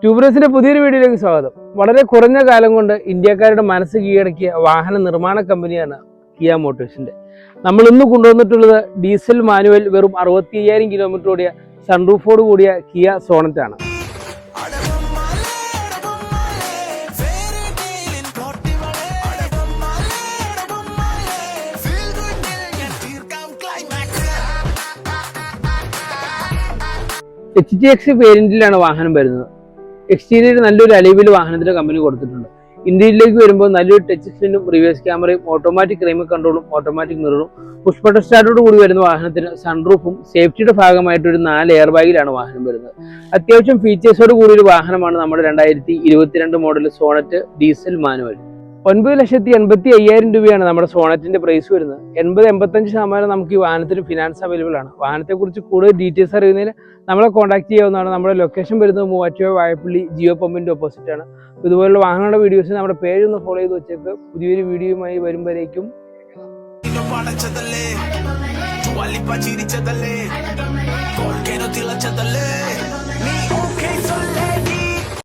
ട്യൂബ്രസിന്റെ പുതിയൊരു വീഡിയോയിലേക്ക് സ്വാഗതം. വളരെ കുറഞ്ഞ കാലം കൊണ്ട് ഇന്ത്യക്കാരുടെ മനസ്സ് കീഴടക്കിയ വാഹന നിർമ്മാണ കമ്പനിയാണ് കിയ മോട്ടോഴ്സിന്റെ. നമ്മൾ ഇന്ന് കൊണ്ടുവന്നിട്ടുള്ളത് ഡീസൽ മാനുവൽ വെറും 65,000 കിലോമീറ്റർ ഓടിയ സൺറൂഫോട് കൂടിയ കിയ സോണറ്റ് ആണ്. HTX വേരിയന്റിലാണ് വാഹനം വരുന്നത്. എക്സ്റ്റീരിയർ നല്ലൊരു അലൈവിൽ വാഹനത്തിന്റെ കമ്പനി കൊടുത്തിട്ടുണ്ട്. ഇന്ത്യയിലേക്ക് വരുമ്പോൾ നല്ലൊരു ടച്ച് സ്ക്രീനും റിവേഴ്സ് ക്യാമറയും ഓട്ടോമാറ്റിക് ക്ലൈമറ്റ് കൺട്രോളും ഓട്ടോമാറ്റിക് മിററും പുഷ് ബട്ടൺ സ്റ്റാർട്ടോട് കൂടി വരുന്ന വാഹനത്തിന് സൺറൂഫും സേഫ്റ്റിയുടെ ഭാഗമായിട്ട് ഒരു 4 എയർ ബാഗിലാണ് വാഹനം വരുന്നത്. അത്യാവശ്യം ഫീച്ചേഴ്സോട് കൂടിയൊരു വാഹനമാണ് നമ്മുടെ 2022 മോഡൽ സോണറ്റ് ഡീസൽ മാനുവൽ. 9,85,000 രൂപയാണ് നമ്മുടെ സോണറ്റിന്റെ പ്രൈസ് വരുന്നത്. 80-85% നമുക്ക് ഈ വാഹനത്തിന് ഫിനാൻസ് അവൈലബിൾ ആണ്. വാഹനത്തെക്കുറിച്ച് കൂടുതൽ ഡീറ്റെയിൽസ് അറിയുന്നതിന് നമ്മളെ കോൺടാക്ട് ചെയ്യാവുന്നതാണ്. നമ്മുടെ ലൊക്കേഷൻ വരുന്നത് മൂവാറ്റുപുഴ വാഴപ്പള്ളി ജിയോ പമ്പിന്റെ ഓപ്പോസിറ്റ് ആണ്. ഇതുപോലുള്ള വാഹനങ്ങളുടെ വീഡിയോസ് നമ്മുടെ പേജ് ഒന്ന് ഫോളോ ചെയ്ത് വെച്ചേക്ക്. പുതിയൊരു വീഡിയോയുമായി വരുമ്പോഴേക്കും